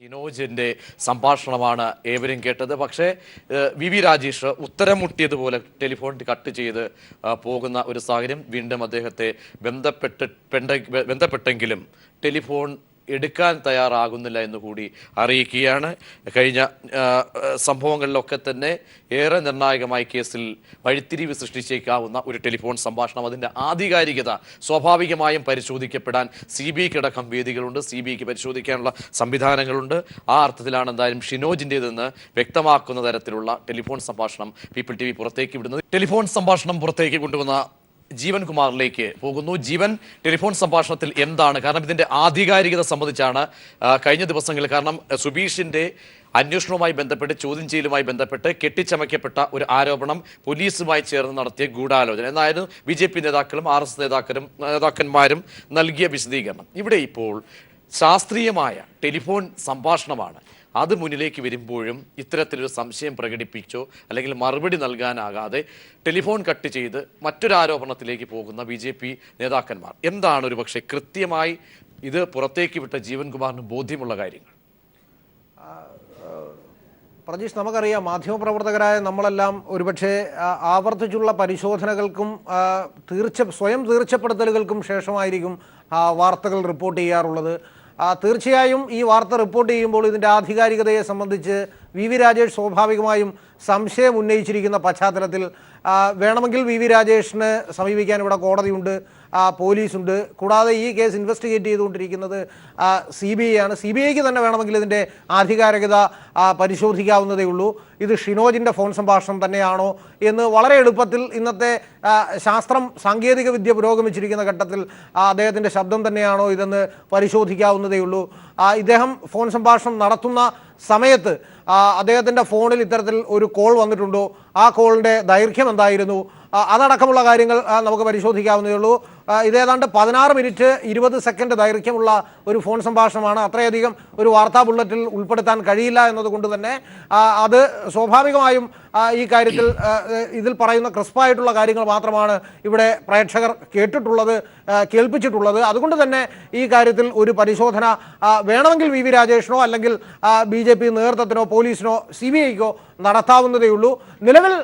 ഷിനോജിന്റെ സംഭാഷണമാണ് ഏവരും കേട്ടത്. പക്ഷേ വി രാജേഷ് ഉത്തരം മുട്ടിയതുപോലെ ടെലിഫോൺ കട്ട് ചെയ്ത് പോകുന്ന ഒരു സാഹചര്യം. വീണ്ടും അദ്ദേഹത്തെ ബന്ധപ്പെട്ടെങ്കിലും ടെലിഫോൺ എടുക്കാൻ തയ്യാറാകുന്നില്ല എന്നുകൂടി അറിയിക്കുകയാണ്. കഴിഞ്ഞ സംഭവങ്ങളിലൊക്കെ തന്നെ ഏറെ നിർണായകമായ കേസിൽ വഴിത്തിരിവ് സൃഷ്ടിച്ചേക്കാവുന്ന ഒരു ടെലിഫോൺ സംഭാഷണം, അതിൻ്റെ ആധികാരികത സ്വാഭാവികമായും പരിശോധിക്കപ്പെടാൻ CBIക്ക് അടക്കം വേദികളുണ്ട്, CBIക്ക് പരിശോധിക്കാനുള്ള സംവിധാനങ്ങളുണ്ട്. ആ അർത്ഥത്തിലാണ് എന്തായാലും ഷിനോജിൻ്റെതെന്ന് വ്യക്തമാക്കുന്ന തരത്തിലുള്ള ടെലിഫോൺ സംഭാഷണം പീപ്പിൾ TV പുറത്തേക്ക് വിടുന്നത്. ടെലിഫോൺ സംഭാഷണം പുറത്തേക്ക് കൊണ്ടുവന്ന ജീവൻ കുമാറിലേക്ക് പോകുന്നു. ജീവൻ, ടെലിഫോൺ സംഭാഷണത്തിൽ എന്താണ്? കാരണം ഇതിൻ്റെ ആധികാരികത സംബന്ധിച്ചാണ് കഴിഞ്ഞ ദിവസങ്ങളിൽ, കാരണം സുബീഷിൻ്റെ അന്വേഷണവുമായി ബന്ധപ്പെട്ട്, ചോദ്യം ചെയ്യലുമായി ബന്ധപ്പെട്ട് കെട്ടിച്ചമയ്ക്കപ്പെട്ട ഒരു ആരോപണം പോലീസുമായി ചേർന്ന് നടത്തിയ ഗൂഢാലോചന എന്നായിരുന്നു BJP നേതാക്കളും RSS നേതാക്കന്മാരും നൽകിയ വിശദീകരണം. ഇവിടെ ഇപ്പോൾ ശാസ്ത്രീയമായ ടെലിഫോൺ സംഭാഷണമാണ്. അത് മുന്നിലേക്ക് വരുമ്പോഴും ഇത്തരത്തിലൊരു സംശയം പ്രകടിപ്പിച്ചോ അല്ലെങ്കിൽ മറുപടി നൽകാനാകാതെ ടെലിഫോൺ കട്ട് ചെയ്ത് മറ്റൊരു ആരോപണത്തിലേക്ക് പോകുന്ന BJP നേതാക്കന്മാർ, എന്താണ് ഒരു പക്ഷേ കൃത്യമായി ഇത് പുറത്തേക്ക് വിട്ട ജീവൻ കുമാറിന് ബോധ്യമുള്ള കാര്യങ്ങൾ? പ്രജീഷ്, നമുക്കറിയാം, മാധ്യമപ്രവർത്തകരായ നമ്മളെല്ലാം ഒരുപക്ഷെ ആവർത്തിച്ചുള്ള പരിശോധനകൾക്കും സ്വയം തീർച്ചപ്പെടുത്തലുകൾക്കും ശേഷമായിരിക്കും വാർത്തകൾ റിപ്പോർട്ട് ചെയ്യാറുള്ളത്. തീർച്ചയായും ഈ വാർത്ത റിപ്പോർട്ട് ചെയ്യുമ്പോൾ ഇതിൻ്റെ ആധികാരികതയെ സംബന്ധിച്ച് വി രാജേഷ് സ്വാഭാവികമായും സംശയം ഉന്നയിച്ചിരിക്കുന്ന പശ്ചാത്തലത്തിൽ വേണമെങ്കിൽ വി രാജേഷിനെ സമീപിക്കാൻ ഇവിടെ കോടതിയുണ്ട്, പോലീസുണ്ട്. കൂടാതെ ഈ കേസ് ഇൻവെസ്റ്റിഗേറ്റ് ചെയ്തുകൊണ്ടിരിക്കുന്നത് CBI ആണ്. CBIക്ക് തന്നെ വേണമെങ്കിൽ ഇതിൻ്റെ ആധികാരികത പരിശോധിക്കാവുന്നതേ ഉള്ളൂ. ഇത് ഷിനോജിൻ്റെ ഫോൺ സംഭാഷണം തന്നെയാണോ എന്ന് വളരെ എളുപ്പത്തിൽ ഇന്നത്തെ സാങ്കേതിക വിദ്യ പുരോഗമിച്ചിരിക്കുന്ന ഘട്ടത്തിൽ അദ്ദേഹത്തിൻ്റെ ശബ്ദം തന്നെയാണോ ഇതെന്ന് പരിശോധിക്കാവുന്നതേ ഉള്ളൂ. ഇദ്ദേഹം ഫോൺ സംഭാഷണം നടത്തുന്ന സമയത്ത് അദ്ദേഹത്തിൻ്റെ ഫോണിൽ ഇത്തരത്തിൽ ഒരു കോൾ വന്നിട്ടുണ്ടോ, ആ കോളിൻ്റെ ദൈർഘ്യം എന്തായിരുന്നു, അതടക്കമുള്ള കാര്യങ്ങൾ നമുക്ക് പരിശോധിക്കാവുന്നതേ ഉള്ളൂ. ഇതേതാണ്ട് 16 മിനിറ്റ് 20 സെക്കൻഡ് ദൈർഘ്യമുള്ള ഒരു ഫോൺ സംഭാഷണമാണ്. അത്രയധികം ഒരു വാർത്താ ബുള്ളറ്റിൽ ഉൾപ്പെടുത്താൻ കഴിയില്ല എന്നതുകൊണ്ട് തന്നെ അത് സ്വാഭാവികമായും ഈ കാര്യത്തിൽ ഇതിൽ പറയുന്ന ക്രിസ്പായിട്ടുള്ള കാര്യങ്ങൾ മാത്രമാണ് ഇവിടെ പ്രേക്ഷകർ കേൾപ്പിച്ചിട്ടുള്ളത്. അതുകൊണ്ട് തന്നെ ഈ കാര്യത്തിൽ ഒരു പരിശോധന വേണമെങ്കിൽ വി രാജേഷിനോ അല്ലെങ്കിൽ BJP നേതൃത്വത്തിനോ പോലീസിനോ CBIക്കോ നടത്താവുന്നതേ ഉള്ളൂ. നിലവിൽ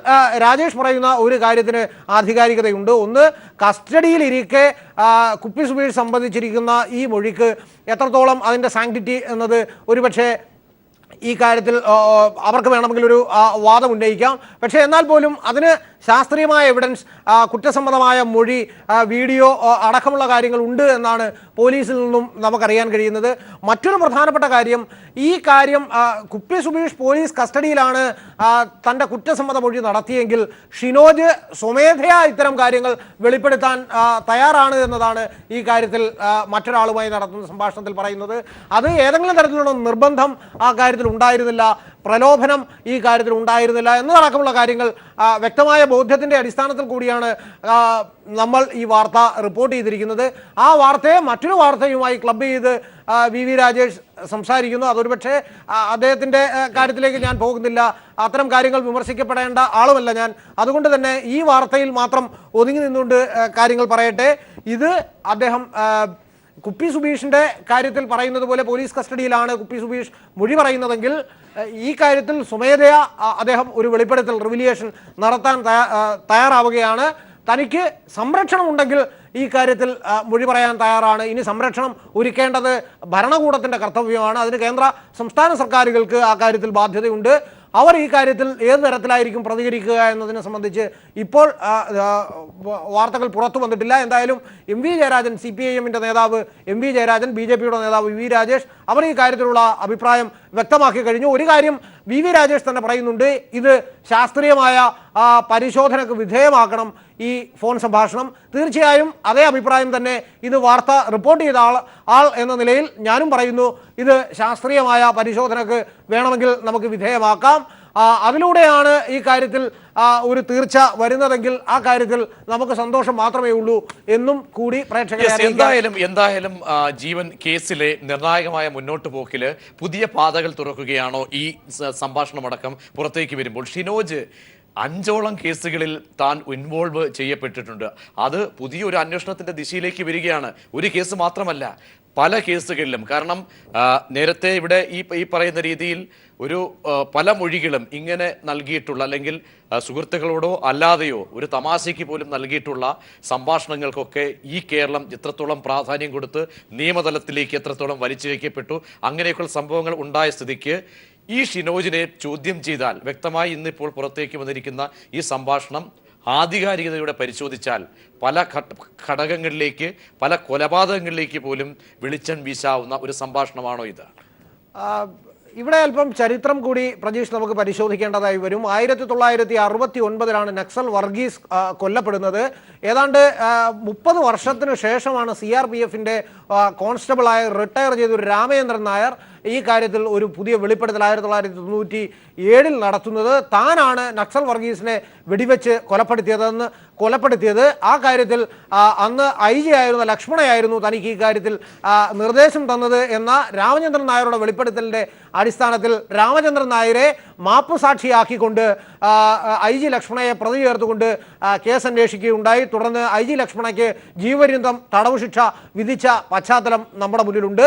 രാജേഷ് പറയുന്ന ഒരു കാര്യത്തിന് ആധികാരികതയുണ്ട്. ഒന്ന്, കസ്റ്റഡിയിലിരിക്കെ കുപ്പി സുബീഷ് സംബന്ധിച്ചിരിക്കുന്ന ഈ മൊഴിക്ക് എത്രത്തോളം അതിൻ്റെ സാങ്ക്ടിറ്റി എന്നത് ഒരുപക്ഷെ ഈ കാര്യത്തിൽ അവർക്ക് വേണമെങ്കിൽ ഒരു വാദം ഉന്നയിക്കാം. പക്ഷേ എന്നാൽ പോലും അതിന് ശാസ്ത്രീയമായ എവിഡൻസ്, കുറ്റസമ്മതമായ മൊഴി, വീഡിയോ അടക്കമുള്ള കാര്യങ്ങൾ ഉണ്ട് എന്നാണ് പോലീസിൽ നിന്നും നമുക്കറിയാൻ കഴിയുന്നത്. മറ്റൊരു പ്രധാനപ്പെട്ട കാര്യം, ഈ കാര്യം കുപ്പി സുബീഷ് പോലീസ് കസ്റ്റഡിയിലാണ് തൻ്റെ കുറ്റസമ്മത മൊഴി നടത്തിയെങ്കിൽ ഷിനോജ് സ്വമേധയാ ഇത്തരം കാര്യങ്ങൾ വെളിപ്പെടുത്താൻ തയ്യാറാണ് എന്നതാണ് ഈ കാര്യത്തിൽ മറ്റൊരാളുമായി നടത്തുന്ന സംഭാഷണത്തിൽ പറയുന്നത്. അത് ഏതെങ്കിലും തരത്തിലുള്ള നിർബന്ധം ആ കാര്യത്തിൽ ഉണ്ടായിരുന്നില്ല, പ്രലോഭനം ഈ കാര്യത്തിൽ ഉണ്ടായിരുന്നില്ല എന്നതടക്കമുള്ള കാര്യങ്ങൾ വ്യക്തമായ ബോധ്യത്തിൻ്റെ അടിസ്ഥാനത്തിൽ കൂടിയാണ് നമ്മൾ ഈ വാർത്ത റിപ്പോർട്ട് ചെയ്തിരിക്കുന്നത്. ആ വാർത്തയെ മറ്റൊരു വാർത്തയുമായി ക്ലബ് ചെയ്ത് വി രാജേഷ് സംസാരിക്കുന്നു. അതൊരുപക്ഷെ അദ്ദേഹത്തിൻ്റെ കാര്യത്തിലേക്ക് ഞാൻ പോകുന്നില്ല, അത്തരം കാര്യങ്ങൾ വിമർശിക്കപ്പെടേണ്ട ആളുമല്ല ഞാൻ. അതുകൊണ്ട് തന്നെ ഈ വാർത്തയിൽ മാത്രം ഒതുങ്ങി നിന്നുകൊണ്ട് കാര്യങ്ങൾ പറയട്ടെ. ഇത് അദ്ദേഹം കുപ്പി സുബീഷിൻ്റെ കാര്യത്തിൽ പറയുന്നത് പോലെ പോലീസ് കസ്റ്റഡിയിലാണ് കുപ്പി സുബീഷ് മൊഴി പറയുന്നതെങ്കിൽ ഈ കാര്യത്തിൽ സ്വമേധയാ അദ്ദേഹം ഒരു വെളിപ്പെടുത്തൽ, റിവിലിയേഷൻ നടത്താൻ തയ്യാറാവുകയാണ്. തനിക്ക് സംരക്ഷണം ഉണ്ടെങ്കിൽ ഈ കാര്യത്തിൽ മൊഴി പറയാൻ തയ്യാറാണ്. ഇനി സംരക്ഷണം ഒരുക്കേണ്ടത് ഭരണകൂടത്തിൻ്റെ കർത്തവ്യമാണ്. അതിന് കേന്ദ്ര സംസ്ഥാന സർക്കാരുകൾക്ക് ആ കാര്യത്തിൽ ബാധ്യതയുണ്ട്. അവർ ഈ കാര്യത്തിൽ ഏത് തരത്തിലായിരിക്കും പ്രതികരിക്കുക എന്നതിനെ സംബന്ധിച്ച് ഇപ്പോൾ വാർത്തകൾ പുറത്തു വന്നിട്ടില്ല. എന്തായാലും MV ജയരാജൻ, CPIMൻ്റെ നേതാവ് MV ജയരാജൻ, BJPയുടെ നേതാവ് വി രാജേഷ്, അവർ ഈ കാര്യത്തിലുള്ള അഭിപ്രായം വ്യക്തമാക്കി കഴിഞ്ഞു. ഒരു കാര്യം വി രാജേഷ് തന്നെ പറയുന്നുണ്ട്, ഇത് ശാസ്ത്രീയമായ പരിശോധനയ്ക്ക് വിധേയമാക്കണം ഈ ഫോൺ സംഭാഷണം. തീർച്ചയായും അതേ അഭിപ്രായം തന്നെ ഇത് വാർത്ത റിപ്പോർട്ട് ചെയ്ത ആൾ എന്ന നിലയിൽ ഞാനും പറയുന്നു. ഇത് ശാസ്ത്രീയമായ പരിശോധനയ്ക്ക് വേണമെങ്കിൽ നമുക്ക് വിധേയമാക്കാം. അതിലൂടെയാണ് ഈ കാര്യത്തിൽ ഒരു തീർച്ച വരുന്നതെങ്കിൽ ആ കാര്യത്തിൽ നമുക്ക് സന്തോഷം മാത്രമേ ഉള്ളൂ എന്നും കൂടി പ്രേക്ഷകരെ എന്തായാലും ജീവൻ കേസിലെ നിർണായകമായ മുന്നോട്ട് പോക്കില് പുതിയ പാതകൾ തുറക്കുകയാണോ ഈ സംഭാഷണമടക്കം പുറത്തേക്ക് വരുമ്പോൾ? ഷിനോജ് 5ഓളം കേസുകളിൽ താൻ ഇൻവോൾവ് ചെയ്യപ്പെട്ടിട്ടുണ്ട്. അത് പുതിയൊരു അന്വേഷണത്തിന്റെ ദിശയിലേക്ക് വരികയാണ്. ഒരു കേസ് മാത്രമല്ല, പല കേസുകളിലും. കാരണം നേരത്തെ ഇവിടെ ഈ പറയുന്ന രീതിയിൽ ഒരു പല മൊഴികളും ഇങ്ങനെ നൽകിയിട്ടുള്ള, അല്ലെങ്കിൽ സുഹൃത്തുക്കളോടോ അല്ലാതെയോ ഒരു തമാശയ്ക്ക് പോലും നൽകിയിട്ടുള്ള സംഭാഷണങ്ങൾക്കൊക്കെ ഈ കേരളം എത്രത്തോളം പ്രാധാന്യം കൊടുത്ത് നിയമതലത്തിലേക്ക് എത്രത്തോളം വലിച്ചു വയ്ക്കപ്പെട്ടു. അങ്ങനെയൊക്കെയുള്ള സംഭവങ്ങൾ ഉണ്ടായ സ്ഥിതിക്ക് ഈ ഷിനോജിനെ ചോദ്യം ചെയ്താൽ വ്യക്തമായി ഇന്നിപ്പോൾ പുറത്തേക്ക് വന്നിരിക്കുന്ന ഈ സംഭാഷണം ആധികാരികതയോടെ പരിശോധിച്ചാൽ പല ഘടകങ്ങളിലേക്ക്, പല കൊലപാതകങ്ങളിലേക്ക് പോലും വെളിച്ചം വീശാവുന്ന ഒരു സംഭാഷണമാണോ ഇത്? ഇവിടെ അല്പം ചരിത്രം കൂടി പ്രജീഷ് നമുക്ക് പരിശോധിക്കേണ്ടതായി വരും. 1969 നക്സൽ വർഗീസ് കൊല്ലപ്പെടുന്നത്. ഏതാണ്ട് 30 വർഷത്തിന് ശേഷമാണ് CRPFന്റെ കോൺസ്റ്റബിളായ റിട്ടയർ ചെയ്ത ഒരു രാമചന്ദ്രൻ നായർ ഈ കാര്യത്തിൽ ഒരു പുതിയ വെളിപ്പെടുത്തൽ 1997 നടത്തുന്നത്. താനാണ് നക്സൽ വർഗീസിനെ വെടിവെച്ച് കൊലപ്പെടുത്തിയത്. ആ കാര്യത്തിൽ അന്ന് IG ആയിരുന്ന ലക്ഷ്മണയായിരുന്നു തനിക്ക് ഈ കാര്യത്തിൽ നിർദ്ദേശം തന്നത് എന്ന രാമചന്ദ്രൻ നായരുടെ വെളിപ്പെടുത്തലിന്റെ അടിസ്ഥാനത്തിൽ രാമചന്ദ്രൻ നായരെ മാപ്പ് സാക്ഷിയാക്കിക്കൊണ്ട് IG ലക്ഷ്മണയെ പ്രതി ചേർത്തുകൊണ്ട് കേസ് അന്വേഷിക്കുകയുണ്ടായി. തുടർന്ന് IG ലക്ഷ്മണയ്ക്ക് ജീവപര്യന്തം തടവ് ശിക്ഷ വിധിച്ച പശ്ചാത്തലം നമ്മുടെ മുന്നിലുണ്ട്.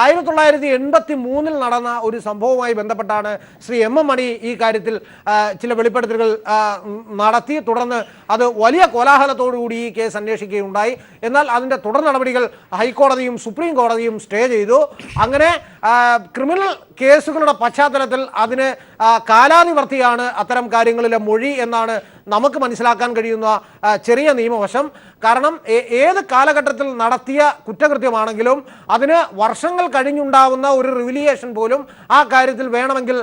1983 നടന്ന ഒരു സംഭവവുമായി ബന്ധപ്പെട്ടാണ് ശ്രീ M മണി ഈ കാര്യത്തിൽ ചില വെളിപ്പെടുത്തലുകൾ നടത്തി. തുടർന്ന് അത് വലിയ കോലാഹലത്തോടുകൂടി ഈ കേസ് അന്വേഷിക്കുകയുണ്ടായി. എന്നാൽ അതിൻ്റെ തുടർ നടപടികൾ ഹൈക്കോടതിയും സുപ്രീം കോടതിയും സ്റ്റേ ചെയ്തു. അങ്ങനെ ക്രിമിനൽ കേസുകളുടെ പശ്ചാത്തലത്തിൽ അതിന് കാലാതിവർത്തിയാണ് അത്തരം കാര്യങ്ങളിലെ മൊഴി എന്നാണ് നമുക്ക് മനസ്സിലാക്കാൻ കഴിയുന്ന ചെറിയ നിയമവശം. കാരണം ഏത് കാലഘട്ടത്തിൽ നടത്തിയ കുറ്റകൃത്യമാണെങ്കിലും അതിന് വർഷങ്ങൾ കഴിഞ്ഞുണ്ടാവുന്ന ഒരു റിവിലിയേഷൻ പോലും ആ കാര്യത്തിൽ വേണമെങ്കിൽ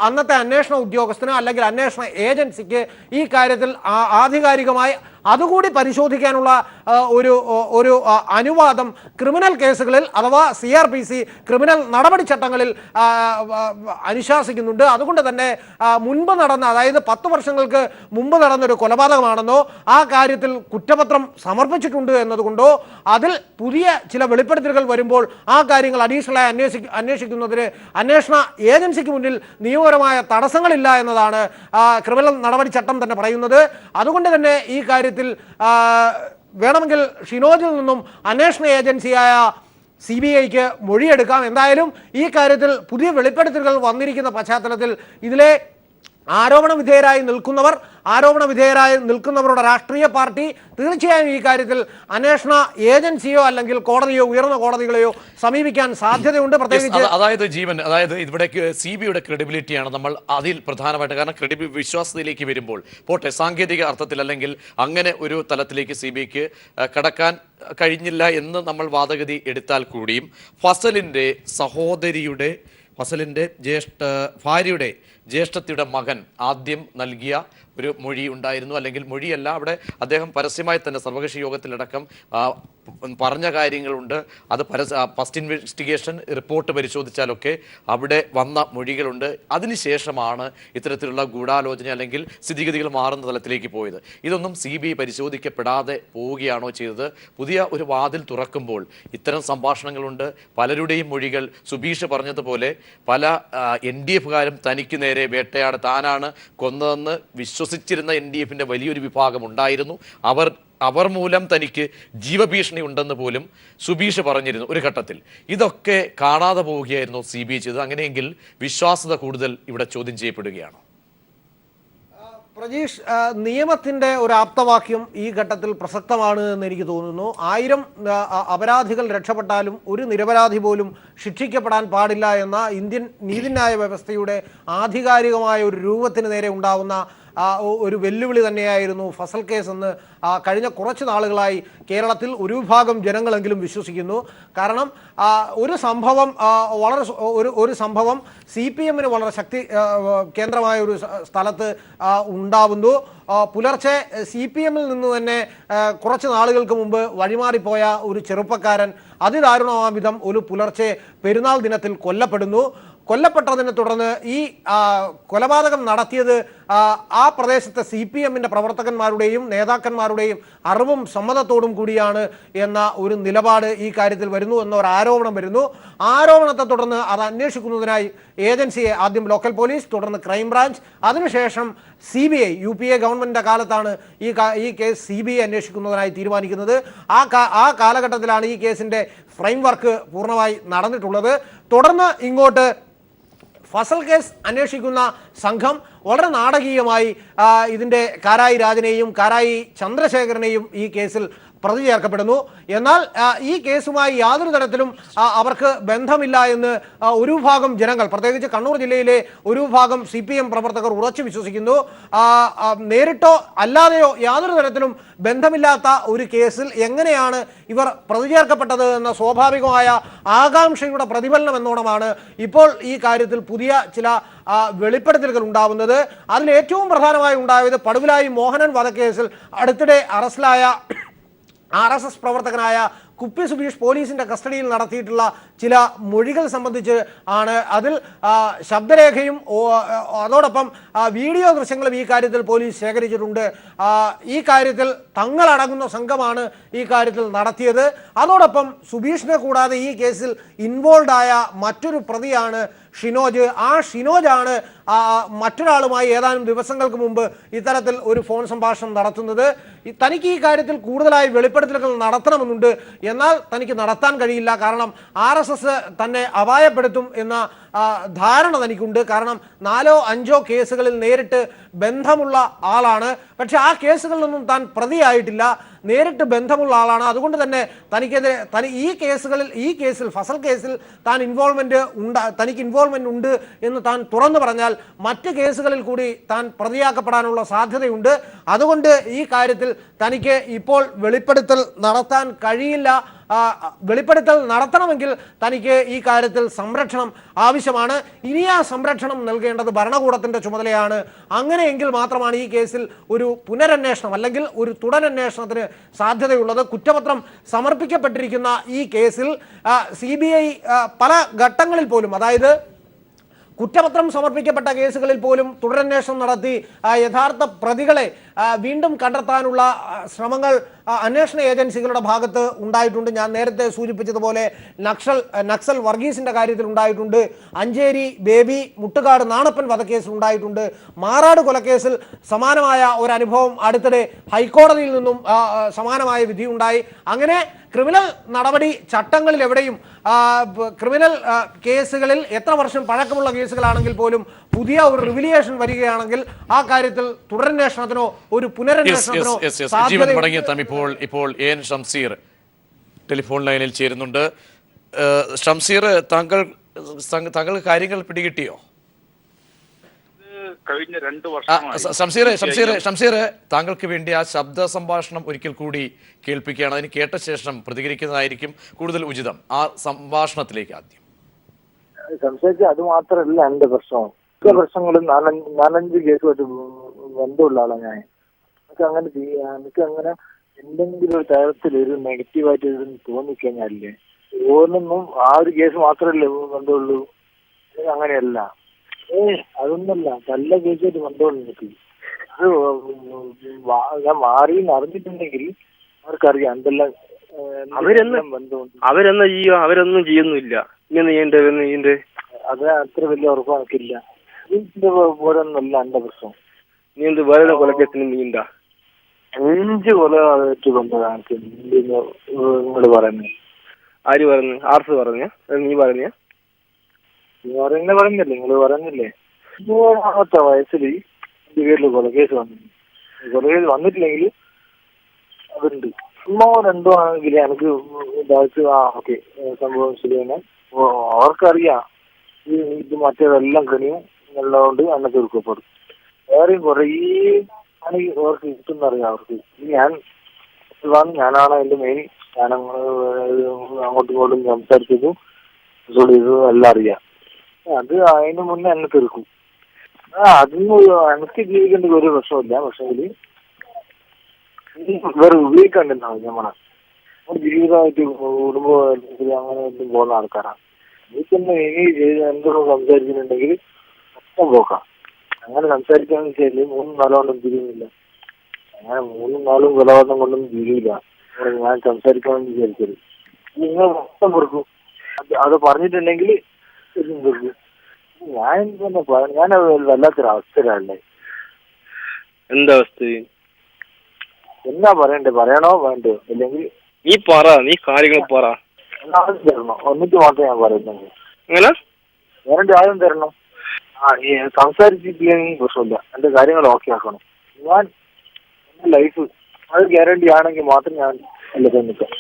അന്നത്തെ അന്വേഷണ ഉദ്യോഗസ്ഥന് അല്ലെങ്കിൽ അന്വേഷണ ഏജൻസിക്ക് ഈ കാര്യത്തിൽ ആധികാരികമായി അതുകൂടി പരിശോധിക്കാനുള്ള ഒരു അനുവാദം ക്രിമിനൽ കേസുകളിൽ അഥവാ CRPC ക്രിമിനൽ നടപടിച്ചട്ടങ്ങളിൽ അനുശാസിക്കുന്നുണ്ട്. അതുകൊണ്ട് തന്നെ മുൻപ് നടന്ന, അതായത് 10 വർഷങ്ങൾക്ക് മുമ്പ് നടന്നൊരു കൊലപാതകമാണെന്നോ ആ കാര്യത്തിൽ കുറ്റപത്രം സമർപ്പിച്ചിട്ടുണ്ട് എന്നതുകൊണ്ടോ അതിൽ പുതിയ ചില വെളിപ്പെടുത്തലുകൾ വരുമ്പോൾ ആ കാര്യങ്ങൾ അഡീഷണലായി അന്വേഷിക്കുന്നതിന് അന്വേഷണ ഏജൻസിക്ക് മുന്നിൽ നിയമപരമായ തടസ്സങ്ങളില്ല എന്നതാണ് ക്രിമിനൽ നടപടിച്ചട്ടം തന്നെ പറയുന്നത്. അതുകൊണ്ട് തന്നെ ഈ കാര്യത്തിൽ വേണമെങ്കിൽ ഷിനോജിൽ നിന്നും അന്വേഷണ ഏജൻസിയായ CBIക്ക് മൊഴിയെടുക്കാം. എന്തായാലും ഈ കാര്യത്തിൽ പുതിയ വെളിപ്പെടുത്തലുകൾ വന്നിരിക്കുന്ന പശ്ചാത്തലത്തിൽ ഇതിലെ ആരോപണ വിധേയരായി നിൽക്കുന്നവരുടെ രാഷ്ട്രീയ പാർട്ടി തീർച്ചയായും ഈ കാര്യത്തിൽ അന്വേഷണ ഏജൻസിയോ അല്ലെങ്കിൽ കോടതിയോ ഉയർന്ന കോടതികളെയോ സമീപിക്കാൻ സാധ്യതയുണ്ട്. പ്രത്യേകിച്ച് അതായത് ഇവിടെ CBIയുടെ ക്രെഡിബിലിറ്റിയാണ് നമ്മൾ അതിൽ പ്രധാനമായിട്ട്. കാരണം വിശ്വാസ്യതയിലേക്ക് വരുമ്പോൾ പോട്ടെ, സാങ്കേതിക അർത്ഥത്തിൽ അല്ലെങ്കിൽ അങ്ങനെ ഒരു തലത്തിലേക്ക് CBIക്ക് കടക്കാൻ കഴിഞ്ഞില്ല എന്ന് നമ്മൾ വാദഗതി എടുത്താൽ കൂടിയും ഫസലിൻ്റെ ഭാര്യയുടെ ജ്യേഷ്ഠത്തിയുടെ മകൻ ആദ്യം നൽകിയ ഒരു മൊഴി ഉണ്ടായിരുന്നു. അല്ലെങ്കിൽ മൊഴിയല്ല, അവിടെ അദ്ദേഹം പരസ്യമായി തന്നെ സർവകക്ഷി യോഗത്തിലടക്കം പറഞ്ഞ കാര്യങ്ങളുണ്ട്. അത് ഫസ്റ്റ് ഇൻവെസ്റ്റിഗേഷൻ റിപ്പോർട്ട് പരിശോധിച്ചാലൊക്കെ അവിടെ വന്ന മൊഴികളുണ്ട്. അതിനുശേഷമാണ് ഇത്തരത്തിലുള്ള ഗൂഢാലോചന അല്ലെങ്കിൽ സ്ഥിതിഗതികൾ മാറുന്ന തലത്തിലേക്ക് പോയത്. ഇതൊന്നും CBI പരിശോധിക്കപ്പെടാതെ പോവുകയാണോ ചെയ്തത്? പുതിയ ഒരു വാതിൽ തുറക്കുമ്പോൾ ഇത്തരം സംഭാഷണങ്ങളുണ്ട്. പലരുടെയും മൊഴികൾ സുബീഷ് പറഞ്ഞതുപോലെ പല NDFകാരും തനിക്ക് നേരെ വേട്ടയാട് താനാണ് കൊന്നതെന്ന് വിശ്വസിച്ചിരുന്ന NDFന്റെ വലിയൊരു വിഭാഗം ഉണ്ടായിരുന്നു. അവർ മൂലം തനിക്ക് ജീവഭീഷണി ഉണ്ടെന്ന് പോലും സുബീഷ് പറഞ്ഞിരുന്നു ഒരു ഘട്ടത്തിൽ. ഇതൊക്കെ കാണാതെ പോവുകയായിരുന്നു CBI ചെയ്തത്. അങ്ങനെയെങ്കിൽ വിശ്വാസ്യത കൂടുതൽ ഇവിടെ ചോദ്യം ചെയ്യപ്പെടുകയാണ്. പ്രജീഷ്, നിയമത്തിൻ്റെ ഒരു ആപ്തവാക്യം ഈ ഘട്ടത്തിൽ പ്രസക്തമാണ് എന്ന് എനിക്ക് തോന്നുന്നു. 1000 അപരാധികൾ രക്ഷപ്പെട്ടാലും ഒരു നിരപരാധി പോലും ശിക്ഷിക്കപ്പെടാൻ പാടില്ല എന്ന ഇന്ത്യൻ നീതിന്യായ വ്യവസ്ഥയുടെ ആധികാരികമായ ഒരു രൂപത്തിന് നേരെ ഉണ്ടാവുന്ന ഒരു വെല്ലുവിളി തന്നെയായിരുന്നു ഫസൽ കേസ് എന്ന് കഴിഞ്ഞ കുറച്ച് നാളുകളായി കേരളത്തിൽ ഒരു വിഭാഗം ജനങ്ങളെങ്കിലും വിശ്വസിക്കുന്നു. കാരണം ഒരു സംഭവം CPMന് വളരെ ശക്തി കേന്ദ്രമായ ഒരു സ്ഥലത്ത് ഉണ്ടാവുന്നു. പുലർച്ചെ CPMൽ നിന്ന് തന്നെ കുറച്ച് നാളുകൾക്ക് മുമ്പ് വഴിമാറിപ്പോയ ഒരു ചെറുപ്പക്കാരൻ അതിദാരുണമാം വിധം ഒരു പുലർച്ചെ പെരുന്നാൾ ദിനത്തിൽ കൊല്ലപ്പെട്ടതിനെ തുടർന്ന് ഈ കൊലപാതകം നടത്തിയത് ആ പ്രദേശത്തെ CPMന്റെ പ്രവർത്തകന്മാരുടെയും നേതാക്കന്മാരുടെയും അറിവും സമ്മതത്തോടും കൂടിയാണ് എന്ന ഒരു നിലപാട് ഈ കാര്യത്തിൽ വരുന്നു എന്നൊരു ആരോപണം വരുന്നു. ആരോപണത്തെ തുടർന്ന് അത് അന്വേഷിക്കുന്നതിനായി ഏജൻസിയെ ആദ്യം ലോക്കൽ പോലീസ്, തുടർന്ന് ക്രൈംബ്രാഞ്ച്, അതിനുശേഷം CBI UPA ഗവൺമെന്റിന്റെ കാലത്താണ് ഈ കേസ് CBI അന്വേഷിക്കുന്നതിനായി തീരുമാനിക്കുന്നത്. ആ കാലഘട്ടത്തിലാണ് ഈ കേസിന്റെ ഫ്രെയിം വർക്ക് പൂർണ്ണമായി നടന്നിട്ടുള്ളത്. തുടർന്ന് ഇങ്ങോട്ട് ഫസൽ കേസ് അന്വേഷിക്കുന്ന സംഘം വളരെ നാടകീയമായി ഇതിൻ്റെ കാരായി രാജനെയും കാരായി ചന്ദ്രശേഖരനെയും ഈ കേസിൽ പ്രതി ചേർക്കപ്പെടുന്നു. എന്നാൽ ഈ കേസുമായി യാതൊരു തരത്തിലും അവർക്ക് ബന്ധമില്ല എന്ന് ഒരു വിഭാഗം ജനങ്ങൾ, പ്രത്യേകിച്ച് കണ്ണൂർ ജില്ലയിലെ ഒരു വിഭാഗം CPM പ്രവർത്തകർ ഉറച്ചു വിശ്വസിക്കുന്നു. നേരിട്ടോ അല്ലാതെയോ യാതൊരു തരത്തിലും ബന്ധമില്ലാത്ത ഒരു കേസിൽ എങ്ങനെയാണ് ഇവർ പ്രതി ചേർക്കപ്പെട്ടത് എന്ന സ്വാഭാവികമായ ആകാംക്ഷയുടെ പ്രതിഫലനം എന്നോണമാണ് ഇപ്പോൾ ഈ കാര്യത്തിൽ പുതിയ ചില വെളിപ്പെടുത്തലുകൾ ഉണ്ടാവുന്നത്. അതിൽ ഏറ്റവും പ്രധാനമായി ഉണ്ടായത് പടുവിലായി മോഹനൻ വധക്കേസിൽ അടുത്തിടെ അറസ്റ്റിലായ RSS പ്രവർത്തകനായ കുപ്പി സുബീഷ് പോലീസിന്റെ കസ്റ്റഡിയിൽ നടത്തിയിട്ടുള്ള ചില മൊഴികൾ സംബന്ധിച്ച് ആണ്. അതിൽ ശബ്ദരേഖയും അതോടൊപ്പം വീഡിയോ ദൃശ്യങ്ങളും ഈ കാര്യത്തിൽ പോലീസ് ശേഖരിച്ചിട്ടുണ്ട്. ഈ കാര്യത്തിൽ തങ്ങളടങ്ങുന്ന സംഘമാണ് ഈ കാര്യത്തിൽ നടത്തിയത്. അതോടൊപ്പം സുബീഷിനെ കൂടാതെ ഈ കേസിൽ ഇൻവോൾവ് ആയ മറ്റൊരു പ്രതിയാണ് ഷിനോജ്. ആ ഷിനോജാണ് മറ്റൊരാളുമായി ഏതാനും ദിവസങ്ങൾക്ക് മുമ്പ് ഇത്തരത്തിൽ ഒരു ഫോൺ സംഭാഷണം നടത്തുന്നത്. തനിക്ക് ഈ കാര്യത്തിൽ കൂടുതലായി വെളിപ്പെടുത്തലുകൾ നടത്തണമെന്നുണ്ട്, എന്നാൽ തനിക്ക് നടത്താൻ കഴിയില്ല. കാരണം RSS തന്നെ അപായപ്പെടുത്തും എന്ന ധാരണ തനിക്കുണ്ട്. കാരണം 4-5 കേസുകളിൽ നേരിട്ട് ബന്ധമുള്ള ആളാണ്. പക്ഷെ ആ കേസുകളിലൊന്നും താൻ പ്രതിയായിട്ടില്ല, നേരിട്ട് ബന്ധമുള്ള ആളാണ്. അതുകൊണ്ട് തന്നെ തനിക്കെതിരെ ഈ കേസിൽ ഫസൽ കേസിൽ തനിക്ക് ഇൻവോൾവ്മെന്റ് ഉണ്ട് എന്ന് താൻ തുറന്നു പറഞ്ഞാൽ മറ്റ് കേസുകളിൽ കൂടി താൻ പ്രതിയാക്കപ്പെടാനുള്ള സാധ്യതയുണ്ട്. അതുകൊണ്ട് ഈ കാര്യത്തിൽ തനിക്ക് ഇപ്പോൾ വെളിപ്പെടുത്തൽ നടത്താൻ കഴിയില്ല. വെളിപ്പെടുത്തൽ നടത്തണമെങ്കിൽ തനിക്ക് ഈ കാര്യത്തിൽ സംരക്ഷണം ആവശ്യമാണ്. ഇനി ആ സംരക്ഷണം നൽകേണ്ടത് ഭരണകൂടത്തിന്റെ ചുമതലയാണ്. അങ്ങനെയെങ്കിൽ മാത്രമാണ് ഈ കേസിൽ ഒരു പുനരന്വേഷണം അല്ലെങ്കിൽ ഒരു തുടരന്വേഷണത്തിന് സാധ്യതയുള്ളത്. കുറ്റപത്രം സമർപ്പിക്കപ്പെട്ടിരിക്കുന്ന ഈ കേസിൽ CBI പല ഘട്ടങ്ങളിൽ പോലും, അതായത് കുറ്റപത്രം സമർപ്പിക്കപ്പെട്ട കേസുകളിൽ പോലും തുടരന്വേഷണം നടത്തി യഥാർത്ഥ പ്രതികളെ വീണ്ടും കണ്ടെത്താനുള്ള ശ്രമങ്ങൾ അന്വേഷണ ഏജൻസികളുടെ ഭാഗത്ത് ഉണ്ടായിട്ടുണ്ട്. ഞാൻ നേരത്തെ സൂചിപ്പിച്ചതുപോലെ നക്സൽ വർഗീസിന്റെ കാര്യത്തിൽ ഉണ്ടായിട്ടുണ്ട്. അഞ്ചേരി ബേബി മുട്ടുകാട് നാണപ്പൻ വധക്കേസിൽ ഉണ്ടായിട്ടുണ്ട്. മാറാട് കൊലക്കേസിൽ സമാനമായ ഒരു അനുഭവം അടുത്തിടെ ഹൈക്കോടതിയിൽ നിന്നും സമാനമായ വിധിയുണ്ടായി. അങ്ങനെ ക്രിമിനൽ നടപടി ചട്ടങ്ങളിൽ എവിടെയും ക്രിമിനൽ കേസുകളിൽ എത്ര വർഷം പഴക്കമുള്ള കേസുകളാണെങ്കിൽ പോലും പുതിയ ഒരു റിവിലിയേഷൻ വരികയാണെങ്കിൽ ആ കാര്യത്തിൽ തുടരന്വേഷണത്തിനോ ഒരു പുനരന്വേഷണത്തിനോ ഇപ്പോൾ AN ഷംസീർ ടെലിഫോൺ ലൈനിൽ ചേരുന്നുണ്ട്. ഷംസീർ, താങ്കൾ കാര്യങ്ങൾ പിടികിട്ടിയോ? കഴിഞ്ഞ 2 വർഷമായി ഷംസീർ, താങ്കൾക്ക് വേണ്ടി ആ ശബ്ദ സംഭാഷണം ഒരിക്കൽ കൂടി കേൾപ്പിക്കുകയാണ്. അതിന് കേട്ട ശേഷം പ്രതികരിക്കുന്നതായിരിക്കും കൂടുതൽ ഉചിതം. ആ സംഭാഷണത്തിലേക്ക് ആദ്യം സംസാരിച്ച അത് മാത്രമല്ല എന്റെ പ്രശ്നം. മിക്ക പ്രശ്നങ്ങളും 4-5 കേസുമായിട്ട് ബന്ധമുള്ള ആളാണ് ഞാൻ. എനിക്ക് അങ്ങനെ എന്തെങ്കിലും ഒരു തരത്തിൽ ഒരു നെഗറ്റീവായിട്ട് തോന്നിക്കഴിഞ്ഞാലേ ഓരോന്നും ആ ഒരു കേസ് മാത്രമല്ലേ ബന്ധമുള്ളൂ. അങ്ങനെയല്ല, അതൊന്നല്ല, നല്ല കേസായിട്ട് ബന്ധമുള്ളൂ എനിക്ക്. അത് ഞാൻ മാറിയെന്ന് അറിഞ്ഞിട്ടുണ്ടെങ്കിൽ അവർക്കറിയാം എന്തെല്ലാം ബന്ധമുണ്ട്. അവരൊന്നും ചെയ്യുന്നില്ല. ഇങ്ങനെ അത് അത്ര വലിയ ഉറപ്പ് എനിക്കില്ല. ഇതിന്റെ പോലൊന്നല്ല എന്റെ പ്രശ്നം. നീ എന്ത് വേറെ കൊലക്കേസിന് നീണ്ടാ 5 കൊലമായിട്ട് ബന്ധമാണ് നിങ്ങള് പറയുന്നത്. ആര് പറഞ്ഞു? RS പറഞ്ഞ? നീ പറഞ്ഞ? പറഞ്ഞില്ലേ, നിങ്ങള് പറഞ്ഞില്ലേ 16ാമത്തെ വയസ്സിൽ എന്റെ പേരിൽ കൊലക്കേസ് വന്നിട്ടുണ്ട്. കൊലക്കേസ് വന്നിട്ടില്ലെങ്കിൽ അതുണ്ട്. 1-2 ആണെങ്കിൽ എനിക്ക് ഓക്കെ സംഭവം ശരിയാണ്. അവർക്കറിയാം ഇത് മറ്റേതെല്ലാം കണിയും ഉള്ളതുകൊണ്ട് എന്നെ തീർക്കപ്പെടും. വേറെയും കുറേ ആണെങ്കിൽ അവർക്ക് കിട്ടുന്നറിയാം. അവർക്ക് ഞാനാണ് എന്റെ മെയിൻ. ഞാൻ അങ്ങോട്ടും ഇങ്ങോട്ടും സംസാരിച്ചതും ചെയ്തതും എല്ലാം അറിയാം. അത് അതിന് മുന്നേ എന്നെ തീർക്കും. അതിന് എനിക്ക് ജീവിക്കേണ്ട ഒരു പ്രശ്നമില്ല. പക്ഷെങ്കിൽ വേറെ ഉപയോഗിക്കാണ്ടെന്നാണ് നമ്മളെ ജീവിതമായിട്ട് കുടുംബം അങ്ങനെ ഒന്നും പോകുന്ന ആൾക്കാരാണ്. ഇതിന് ഇനി എന്തോ സംസാരിക്കുന്നുണ്ടെങ്കിൽ മൊത്തം പോക്കാം. അങ്ങനെ സംസാരിക്കാന്ന് വെച്ചാല് 3-4 കൊണ്ടൊന്നും തിരിയുന്നില്ല. അങ്ങനെ 3-4 കൊലപാതകം കൊണ്ടൊന്നും തിരിയില്ല. ഞാൻ സംസാരിക്കാമെന്ന് വിചാരിച്ചത് നിങ്ങൾ മൊത്തം കൊടുക്കും. അത് പറഞ്ഞിട്ടുണ്ടെങ്കിൽ കൊടുക്കും. ഞാൻ വല്ലാത്തൊരവസ്ഥയിലല്ലേ. എന്താ അവസ്ഥ? എന്നാ പറയണ്ടേ? പറയണോ വേണ്ടോ? അല്ലെങ്കിൽ നീ കാര്യങ്ങൾ പറ. ആദ്യം തരണം, എന്നിട്ട് മാത്രമേ ഞാൻ പറയുന്നുള്ളൂ. എങ്ങനെ ഗ്യാരണ്ടി ആദ്യം തരണം. ഈ സംസാരിച്ചിട്ടില്ലെങ്കിൽ പ്രശ്നമില്ല, എന്റെ കാര്യങ്ങൾ ഓക്കെ ആക്കണം. ഞാൻ എന്റെ ലൈഫ് അത് ഗ്യാരണ്ടി ആണെങ്കിൽ മാത്രം ഞാൻ എല്ലാം നിൽക്കാം.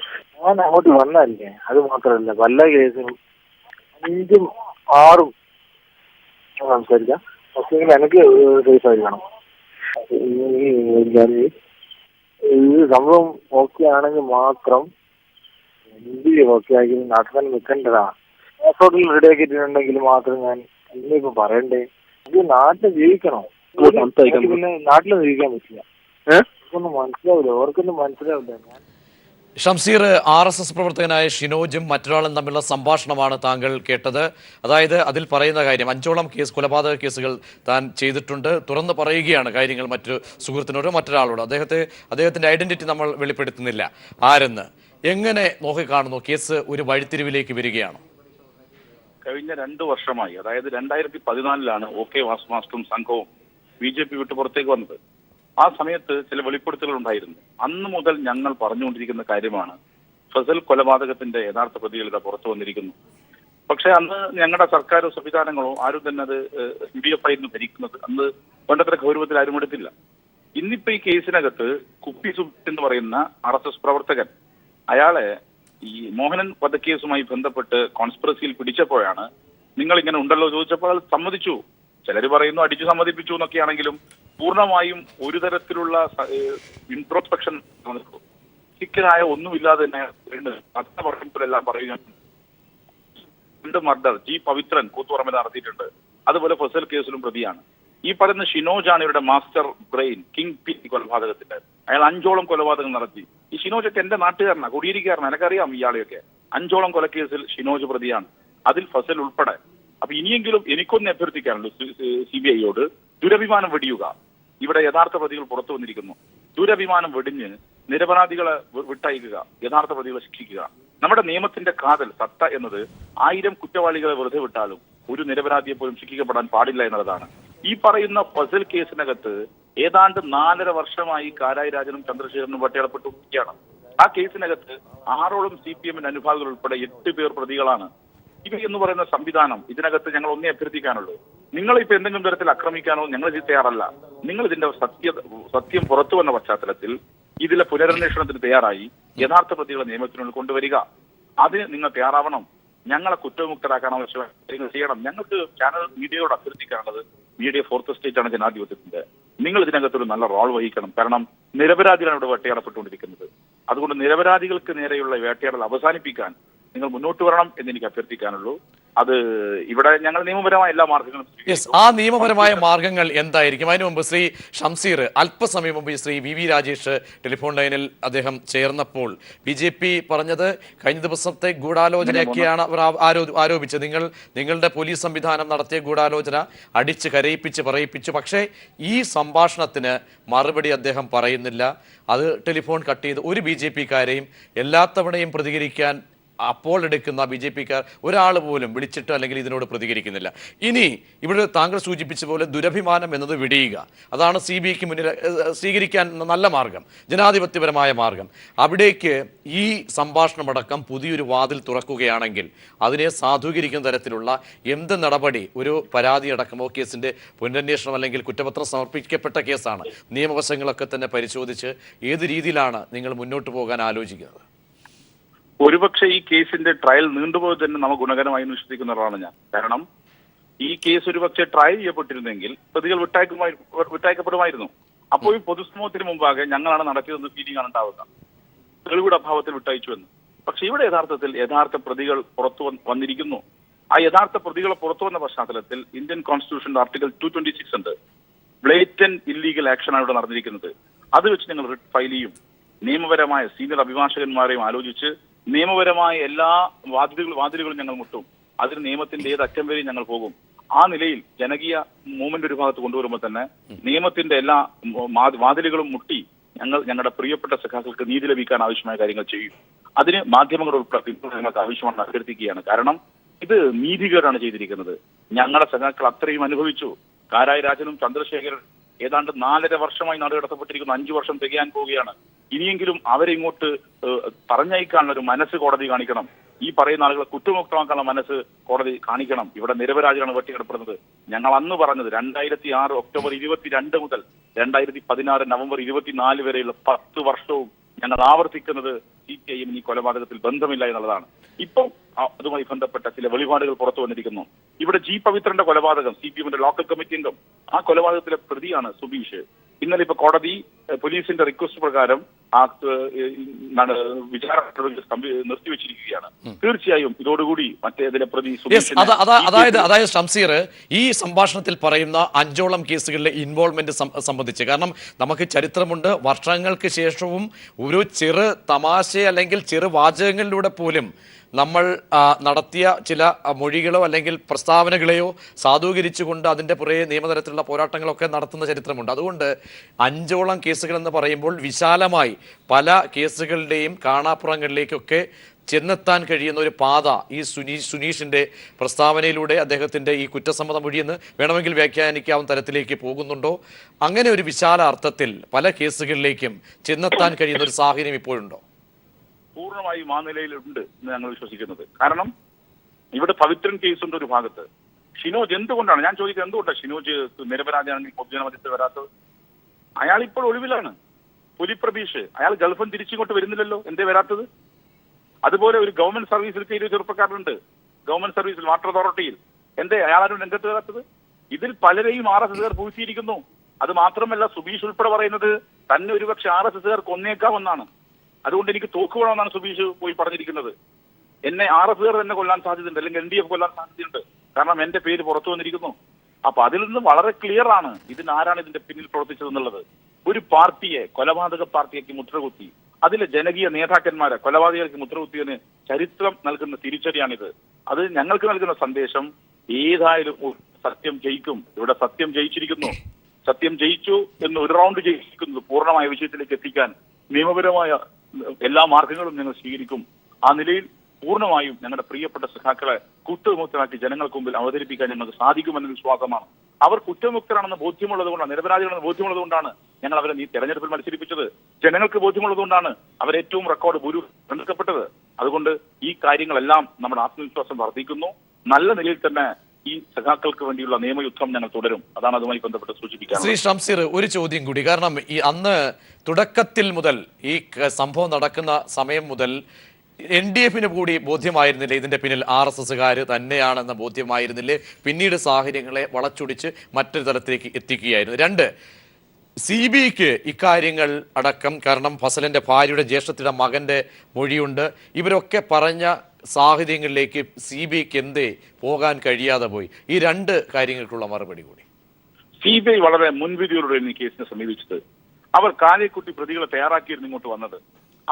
ഞാൻ അങ്ങോട്ട് വന്നല്ലേ, അത് മാത്രമല്ല പല കേസിനും 5ഉം 6ഉം ഞാൻ സംസാരിക്കാം. പക്ഷേ എനിക്ക് സേഫ് ആയിരിക്കണം. ഈ സംഭവം ഓക്കെ ആണെങ്കിൽ മാത്രം ഓക്കെ ആക്കി നാട്ടിൽ തന്നെ നിൽക്കേണ്ടതാ. പാസ്പോർട്ടിൽ റെഡി ആക്കിയിട്ടുണ്ടെങ്കിൽ മാത്രം ഞാൻ ഇന്നിപ്പോ പറയണ്ടേ. ഇത് നാട്ടിൽ ജീവിക്കണം, പിന്നെ നാട്ടിൽ ജീവിക്കാൻ പറ്റില്ല. അവർക്കൊന്നും മനസ്സിലാവില്ല, അവർക്കൊന്നും മനസ്സിലാവില്ല. ഞാൻ ഷംസീർ, RSS പ്രവർത്തകനായ ഷിനോജും മറ്റൊരാളും തമ്മിലുള്ള സംഭാഷണമാണ് താങ്കൾ കേട്ടത്. അതായത് അതിൽ പറയുന്ന കാര്യം 5ഓളം കൊലപാതക കേസുകൾ താൻ ചെയ്തിട്ടുണ്ട്, തുറന്നു പറയുകയാണ് കാര്യങ്ങൾ മറ്റൊരു സുഹൃത്തിനോട് മറ്റൊരാളോട്. അദ്ദേഹത്തിന്റെ ഐഡന്റിറ്റി നമ്മൾ വെളിപ്പെടുത്തുന്നില്ല ആരെന്ന്. എങ്ങനെ നോക്കിക്കാണുന്നു? കേസ് ഒരു വഴിത്തിരിവിലേക്ക് വരികയാണ്. കഴിഞ്ഞ 2 വർഷമായി, അതായത് 2014 OK വാസ് മാസ്റ്ററും സംഘവും BJP വിട്ട് പുറത്തേക്ക് വന്നത്. ആ സമയത്ത് ചില വെളിപ്പെടുത്തലുകൾ ഉണ്ടായിരുന്നു. അന്ന് മുതൽ ഞങ്ങൾ പറഞ്ഞുകൊണ്ടിരിക്കുന്ന കാര്യമാണ്, ഫസൽ കൊലപാതകത്തിന്റെ യഥാർത്ഥ പ്രതികൾ ഇതാ പുറത്തു വന്നിരിക്കുന്നു. പക്ഷെ അന്ന് ഞങ്ങളുടെ സർക്കാരോ സംവിധാനങ്ങളോ ആരും തന്നെ അത് UDF ആയിരുന്നു ഭരിക്കുന്നത്, അന്ന് വേണ്ടത്ര ഗൗരവത്തിൽ ആരും എടുത്തില്ല. ഇന്നിപ്പോ ഈ കേസിനകത്ത് കുപ്പി സുബിത്ത് എന്ന് പറയുന്ന RSS പ്രവർത്തകൻ, അയാളെ ഈ മോഹനൻ വധക്കേസുമായി ബന്ധപ്പെട്ട് കോൺസ്പിറസിയിൽ പിടിച്ചപ്പോഴാണ് നിങ്ങൾ ഇങ്ങനെ ഉണ്ടല്ലോ ചോദിച്ചപ്പോൾ അത് സമ്മതിച്ചു. ചിലർ പറയുന്നു അടിച്ചു സമ്മതിപ്പിച്ചു എന്നൊക്കെയാണെങ്കിലും പൂർണ്ണമായും ഒരു തരത്തിലുള്ള ഇൻട്രോസ്പെക്ഷൻ സിക്കനായ ഒന്നുമില്ലാതെ തന്നെ പറയുമ്പോഴെല്ലാം പറയുക. 2 മർഡർ G പവിത്രൻ കൂത്തുപറമ്പിൽ നടത്തിയിട്ടുണ്ട്. അതുപോലെ ഫസൽ കേസിലും പ്രതിയാണ്. ഈ പറയുന്ന ഷിനോജാണ് ഇവരുടെ മാസ്റ്റർ ബ്രെയിൻ, കിങ് പിൻ കൊലപാതകത്തിന്റെ. അയാൾ 5ഓളം കൊലപാതകം നടത്തി. ഈ ഷിനോജൊക്കെ എന്റെ നാട്ടുകാരനാണ്, കൊടിയേരിക്കാരനാണ്, എനിക്കറിയാം ഇയാളെയൊക്കെ. 5ഓളം കൊലക്കേസിൽ ഷിനോജ് പ്രതിയാണ്, അതിൽ ഫസൽ ഉൾപ്പെടെ. അപ്പൊ ഇനിയെങ്കിലും എനിക്കൊന്ന് അഭ്യർത്ഥിക്കാനുള്ളൂ CBIയോട്, ദുരഭിമാനം വെടിയുക. ഇവിടെ യഥാർത്ഥ പ്രതികൾ പുറത്തു വന്നിരിക്കുന്നു. ദുരഭിമാനം വെടിഞ്ഞ് നിരപരാധികളെ വിട്ടയക്കുക, യഥാർത്ഥ പ്രതികളെ ശിക്ഷിക്കുക. നമ്മുടെ നിയമത്തിന്റെ കാതൽ സത്ത എന്നത് 1000 കുറ്റവാളികളെ വെറുതെ വിട്ടാലും ഒരു നിരപരാധിയെ പോലും ശിക്ഷിക്കപ്പെടാൻ പാടില്ല എന്നുള്ളതാണ്. ഈ പറയുന്ന ഫസൽ കേസിനകത്ത് ഏതാണ്ട് 4.5 വർഷമായി കാരായി രാജനും ചന്ദ്രശേഖരനും വട്ടേടപ്പെട്ടിരിക്കുകയാണ്. ആ കേസിനകത്ത് 6ഓളം CPM അനുഭാവികൾ ഉൾപ്പെടെ 8 പേർ പ്രതികളാണ്. ഇവ എന്ന് പറയുന്ന സംവിധാനം, ഇതിനകത്ത് ഞങ്ങൾ ഒന്നേ അഭ്യർത്ഥിക്കാനുള്ളൂ, നിങ്ങളിപ്പോ എന്തെങ്കിലും തരത്തിൽ ആക്രമിക്കാനോ ഞങ്ങൾ ഇത് തയ്യാറല്ല. നിങ്ങൾ ഇതിന്റെ സത്യം പുറത്തു വന്ന പശ്ചാത്തലത്തിൽ ഇതിലെ പുനരന്വേഷണത്തിന് തയ്യാറായി യഥാർത്ഥ പ്രതികളെ നിയമത്തിനുള്ളിൽ കൊണ്ടുവരിക. അതിന് നിങ്ങൾ തയ്യാറാവണം. ഞങ്ങളെ കുറ്റമുക്തരാക്കാൻ ആവശ്യമായ കാര്യങ്ങൾ ചെയ്യണം. ഞങ്ങൾക്ക് ചാനൽ മീഡിയയോട് അഭ്യർത്ഥിക്കാനുള്ളത്, മീഡിയ 4th എസ്റ്റേറ്റ് ആണ് ജനാധിപത്യത്തിന്റെ. നിങ്ങൾ ഇതിനകത്തൊരു നല്ല റോൾ വഹിക്കണം. കാരണം നിരപരാധികളാണ് ഇവിടെ വേട്ടയാടപ്പെട്ടുകൊണ്ടിരിക്കുന്നത്. അതുകൊണ്ട് നിരപരാധികൾക്ക് നേരെയുള്ള വേട്ടയാടൽ അവസാനിപ്പിക്കാൻ നിങ്ങൾ മുന്നോട്ട് വരണം എന്ന് എനിക്ക് അഭ്യർത്ഥിക്കാനുള്ളൂ. അത് ഇവിടെ ഞങ്ങൾ നിയമപരമായ എല്ലാ മാർഗങ്ങളും ആ നിയമപരമായ മാർഗങ്ങൾ എന്തായിരിക്കും? അതിനു മുമ്പ് ശ്രീ ഷംസീർ, അല്പസമയം മുമ്പ് ശ്രീ VV രാജേഷ് ടെലിഫോൺ ലൈനിൽ അദ്ദേഹം ചേർന്നപ്പോൾ BJP പറഞ്ഞത് കഴിഞ്ഞ ദിവസത്തെ ഗൂഢാലോചനയൊക്കെയാണ് അവർ ആരോപിച്ചത്. നിങ്ങളുടെ പോലീസ് സംവിധാനം നടത്തിയ ഗൂഢാലോചന അടിച്ച് കരയിപ്പിച്ച് പറയിപ്പിച്ചു. പക്ഷേ ഈ സംഭാഷണത്തിന് മറുപടി അദ്ദേഹം പറയുന്നില്ല. അത് ടെലിഫോൺ കട്ട് ചെയ്ത് ഒരു BJP-കാരെയും എല്ലാത്തവണയും പ്രതികരിക്കാൻ അപ്പോൾ എടുക്കുന്ന BJP-ക്കാർ ഒരാൾ പോലും വിളിച്ചിട്ട് അല്ലെങ്കിൽ ഇതിനോട് പ്രതികരിക്കുന്നില്ല. ഇനി ഇവിടെ താങ്കൾ സൂചിപ്പിച്ച പോലെ ദുരഭിമാനം എന്നത് വിടിയുക, അതാണ് CBIക്ക് മുന്നിൽ സ്വീകരിക്കാൻ നല്ല മാർഗം, ജനാധിപത്യപരമായ മാർഗം. അവിടേക്ക് ഈ സംഭാഷണമടക്കം പുതിയൊരു വാതിൽ തുറക്കുകയാണെങ്കിൽ അതിനെ സാധൂകരിക്കുന്ന തരത്തിലുള്ള എന്ത് നടപടി, ഒരു പരാതി അടക്കമോ കേസിൻ്റെ പുനരന്വേഷണം അല്ലെങ്കിൽ കുറ്റപത്രം സമർപ്പിക്കപ്പെട്ട കേസാണ്, നിയമവശങ്ങളൊക്കെ തന്നെ പരിശോധിച്ച് ഏത് രീതിയിലാണ് നിങ്ങൾ മുന്നോട്ട് പോകാൻ ആലോചിക്കുന്നത്? ഒരുപക്ഷെ ഈ കേസിന്റെ ട്രയൽ നീണ്ടുപോയത് തന്നെ നമുക്ക് ഗുണകരമായി വിശ്വസിക്കുന്ന ഒരാളാണ് ഞാൻ. കാരണം ഈ കേസ് ഒരുപക്ഷെ ട്രയൽ ചെയ്യപ്പെട്ടിരുന്നെങ്കിൽ പ്രതികൾ വിട്ടയക്കപ്പെടുമായിരുന്നു. അപ്പോൾ ഈ പൊതുസമൂഹത്തിന് മുമ്പാകെ ഞങ്ങളാണ് നടത്തിയതെന്ന് ഫീലിംഗ് ആണ് ഉണ്ടാവുക, തെളിവുടെ അഭാവത്തിൽ വിട്ടയച്ചുവെന്ന്. പക്ഷെ ഇവിടെ യഥാർത്ഥ പ്രതികൾ പുറത്തു വന്നിരിക്കുന്നു. ആ യഥാർത്ഥ പ്രതികളെ പുറത്തു വന്ന പശ്ചാത്തലത്തിൽ ഇന്ത്യൻ കോൺസ്റ്റിറ്റ്യൂഷന്റെ ആർട്ടിക്കിൾ 226 ഉണ്ട്. ബ്ലേറ്റന്റ് ഇല്ലീഗൽ ആക്ഷനാണ് ഇവിടെ നടന്നിരിക്കുന്നത്. അത് വെച്ച് ഞങ്ങൾ റിട്ട് ഫയൽ ചെയ്യും. നിയമപരമായ സീനിയർ അഭിഭാഷകന്മാരെയും ആലോചിച്ച് നിയമപരമായ എല്ലാ വാതിലുകളും ഞങ്ങൾ മുട്ടും. അതിന് നിയമത്തിന്റെ ഏത് അറ്റം വരെയും ഞങ്ങൾ പോകും. ആ നിലയിൽ ജനകീയ മൂവ്മെന്റ് ഒരു ഭാഗത്ത് കൊണ്ടുവരുമ്പോൾ തന്നെ നിയമത്തിന്റെ എല്ലാ വാതിലുകളും മുട്ടി ഞങ്ങളുടെ പ്രിയപ്പെട്ട സഖാക്കൾക്ക് നീതി ലഭിക്കാൻ ആവശ്യമായ കാര്യങ്ങൾ ചെയ്യും. അതിന് മാധ്യമങ്ങളുടെ ഉൾപ്പെടെ ഞങ്ങൾക്ക് ആവശ്യമാണെന്ന് അഭ്യർത്ഥിക്കുകയാണ്. കാരണം ഇത് നീതികേടാണ് ചെയ്തിരിക്കുന്നത്. ഞങ്ങളുടെ സഖാക്കൾ അത്രയും അനുഭവിച്ചു. കാരായി രാജനും ചന്ദ്രശേഖരൻ ഏതാണ്ട് 4.5 വർഷമായി നാടുകടത്തപ്പെട്ടിരിക്കുന്നു. 5 വർഷം തികയാൻ പോവുകയാണ്. ഇനിയെങ്കിലും അവരെ ഇങ്ങോട്ട് പറഞ്ഞയക്കാനുള്ള ഒരു മനസ്സ് കോടതി കാണിക്കണം. ഈ പറയുന്ന ആളുകളെ കുറ്റമുക്തമാക്കാനുള്ള മനസ്സ് കോടതി കാണിക്കണം. ഇവിടെ നിരപരാധികളാണ് വെട്ടിയെടുപ്പെടുന്നത്. ഞങ്ങൾ അന്ന് പറഞ്ഞത് 2006 ഒക്ടോബർ 22 മുതൽ 2016 നവംബർ 24 വരെയുള്ള 10 വർഷവും ഞങ്ങൾ ആവർത്തിക്കുന്നത് CPIM ഈ കൊലപാതകത്തിൽ ബന്ധമില്ല എന്നുള്ളതാണ്. ഇപ്പം അതുമായി ബന്ധപ്പെട്ട ചില വെളിപാടുകൾ പുറത്തു വന്നിരിക്കുന്നു. ഇവിടെ ജി പവിത്രന്റെ കൊലപാതകം CPIMന്റെ ലോക്കൽ കമ്മിറ്റി അംഗം, ആ കൊലപാതകത്തിലെ പ്രതിയാണ് സുബീഷ്. ഇന്നലെ ഇപ്പൊ കോടതി പോലീസിന്റെ റിക്വസ്റ്റ് പ്രകാരം ആ വിചാരണ നിർത്തിവെച്ചിരിക്കുകയാണ്. തീർച്ചയായും ഇതോടുകൂടി മറ്റേതിലെ പ്രതി അതായത് ഷംസീർ, ഈ സംഭാഷണത്തിൽ പറയുന്ന 5ഓളം കേസുകളിലെ ഇൻവോൾവ്മെന്റ് സംബന്ധിച്ച്, കാരണം നമുക്ക് ചരിത്രമുണ്ട്, വർഷങ്ങൾക്ക് ശേഷവും ഒരു ചെറു തമാശ അല്ലെങ്കിൽ ചെറു വാചകങ്ങളിലൂടെ പോലും നമ്മൾ നടത്തിയ ചില മൊഴികളോ അല്ലെങ്കിൽ പ്രസ്താവനകളെയോ സാധൂകരിച്ചുകൊണ്ട് അതിൻ്റെ പുറകെ നിയമതലത്തിലുള്ള പോരാട്ടങ്ങളൊക്കെ നടത്തുന്ന ചരിത്രമുണ്ട്. അതുകൊണ്ട് 5ഓളം കേസുകൾ എന്ന് പറയുമ്പോൾ വിശാലമായി പല കേസുകളുടെയും കാണാപ്പുറങ്ങളിലേക്കൊക്കെ ചെന്നെത്താൻ കഴിയുന്ന ഒരു പാത ഈ സുനീഷിൻ്റെ പ്രസ്താവനയിലൂടെ അദ്ദേഹത്തിൻ്റെ ഈ കുറ്റസമ്മത മൊഴിയെന്ന് വേണമെങ്കിൽ വ്യാഖ്യാനിക്കാവുന്ന തരത്തിലേക്ക് പോകുന്നുണ്ടോ? അങ്ങനെ ഒരു വിശാല അർത്ഥത്തിൽ പല കേസുകളിലേക്കും ചെന്നെത്താൻ കഴിയുന്ന ഒരു സാഹചര്യം ഇപ്പോഴുണ്ടോ? പൂർണ്ണമായും ആ നിലയിലുണ്ട് എന്ന് ഞങ്ങൾ വിശ്വസിക്കുന്നത്. കാരണം ഇവിടെ പവിത്രൻ കേസുണ്ട് ഒരു ഭാഗത്ത്. ഷിനോജ് എന്തുകൊണ്ടാണ്, ഞാൻ ചോദിക്കുന്നത്, എന്തുകൊണ്ടാണ് ഷിനോജ് നിരപരാധിയാണെങ്കിൽ പൊതുജനമധ്യത്തിൽ വരാത്തത്? അയാൾ ഇപ്പോൾ ഒളിവിലാണ്. പുലിപ്രതീഷ് അയാൾ ഗൾഫിൽ തിരിച്ചിങ്ങോട്ട് വരുന്നില്ലല്ലോ, എന്തേ വരാത്തത്? അതുപോലെ ഒരു ഗവൺമെന്റ് സർവീസിൽ കയറിയ ചെറുപ്പക്കാരനുണ്ട്, ഗവൺമെന്റ് സർവീസിൽ വാട്ടർ അതോറിറ്റിയിൽ, എന്തേ അയാളും രംഗത്ത് വരാത്തത്? ഇതിൽ പലരെയും RSSകാർ പൂഴ്ത്തിയിരിക്കുന്നു. അത് മാത്രമല്ല, സുബീഷ് ഉൾപ്പെടെ പറയുന്നത് തന്നെ ഒരുപക്ഷെ RSSകാർ കൊന്നേക്കാമെന്നാണ്. അതുകൊണ്ട് എനിക്ക് തോക്ക് വേണമെന്നാണ് സുബീഷ് പോയി പറഞ്ഞിരിക്കുന്നത്. എന്നെ RSSകാർ തന്നെ കൊല്ലാൻ സാധ്യതയുണ്ട്, അല്ലെങ്കിൽ NDF കൊല്ലാൻ സാധ്യതയുണ്ട്, കാരണം എന്റെ പേര് പുറത്തു വന്നിരിക്കുന്നു. അപ്പൊ അതിൽ നിന്ന് വളരെ ക്ലിയർ ആണ് ഇതിനാരാണ് ഇതിന്റെ പിന്നിൽ പ്രവർത്തിച്ചതെന്നുള്ളത്. ഒരു പാർട്ടിയെ, കൊലപാതക പാർട്ടിയേക്ക് മുദ്രകുത്തി അതിലെ ജനകീയ നേതാക്കന്മാരെ കൊലപാതകർക്ക് മുദ്രകുത്തിയതിന് ചരിത്രം നൽകുന്ന തിരിച്ചടിയാണിത്. അത് ഞങ്ങൾക്ക് നൽകുന്ന സന്ദേശം, ഏതായാലും സത്യം ജയിക്കും. ഇവിടെ സത്യം ജയിച്ചിരിക്കുന്നു. സത്യം ജയിച്ചു എന്ന് ഒരു റൗണ്ട് ജയിച്ചിരിക്കുന്നത് പൂർണ്ണമായ വിഷയത്തിലേക്ക് എത്തിക്കാൻ നിയമപരമായ എല്ലാ മാർഗങ്ങളും ഞങ്ങൾ സ്വീകരിക്കും. ആ നിലയിൽ പൂർണ്ണമായും ഞങ്ങളുടെ പ്രിയപ്പെട്ട സഖാക്കളെ കുറ്റവിമുക്തരാക്കി ജനങ്ങൾക്ക് മുമ്പിൽ അവതരിപ്പിക്കാൻ ഞങ്ങൾക്ക് സാധിക്കുമെന്ന വിശ്വാസമാണ്. അവർ കുറ്റമുക്തരാണെന്ന് ബോധ്യമുള്ളത് കൊണ്ടാണ്, നിരപരാധികളെന്ന് ബോധ്യമുള്ളത് കൊണ്ടാണ് ഞങ്ങൾ അവരെ ഈ തെരഞ്ഞെടുപ്പിൽ മത്സരിപ്പിച്ചത്. ജനങ്ങൾക്ക് ബോധ്യമുള്ളത് കൊണ്ടാണ് അവരേറ്റവും റെക്കോർഡ് തെരഞ്ഞെടുക്കപ്പെട്ടത്. അതുകൊണ്ട് ഈ കാര്യങ്ങളെല്ലാം നമ്മുടെ ആത്മവിശ്വാസം വർദ്ധിക്കുന്നു. നല്ല നിലയിൽ തന്നെ ഈ സഖാക്കൾക്ക് വേണ്ടിയുള്ള നിയമയുദ്ധം ഞങ്ങൾ തുടരും. അതാണ് അതുമായി ബന്ധപ്പെട്ട് സൂചിപ്പിക്കാൻ. ശ്രീ ഷംസീർ, ഒരു ചോദ്യം കൂടി. കാരണം ഈ അന്ന് തുടക്കത്തിൽ മുതൽ ഈ സംഭവം നടക്കുന്ന സമയം മുതൽ NDFന് കൂടി ബോധ്യമായിരുന്നില്ലേ ഇതിന്റെ പിന്നിൽ RSSകാർ തന്നെയാണെന്ന ബോധ്യമായിരുന്നില്ലേ? പിന്നീട് സാഹചര്യങ്ങളെ വളച്ചൊടിച്ച് മറ്റൊരു തലത്തിലേക്ക് എത്തിക്കുകയായിരുന്നു. 2, CBIക്ക് ഇക്കാര്യങ്ങൾ അടക്കം, കാരണം ഫസലിന്റെ ഭാര്യയുടെ ജ്യേഷ്ഠത്തിയുടെ മകന്റെ മൊഴിയുണ്ട്, ഇവരൊക്കെ പറഞ്ഞ സാഹചര്യങ്ങളിലേക്ക് CBIക്ക് എന്തേ പോകാൻ കഴിയാതെ പോയി? ഈ 2 കാര്യങ്ങൾക്കുള്ള മറുപടി കൂടി. CBI വളരെ മുൻവിധിയോടെ ഈ കേസിനെ സമീപിച്ചത്. അവർ കാലേക്കുട്ടി പ്രതികളെ തയ്യാറാക്കിയിരുന്നു ഇങ്ങോട്ട് വന്നത്.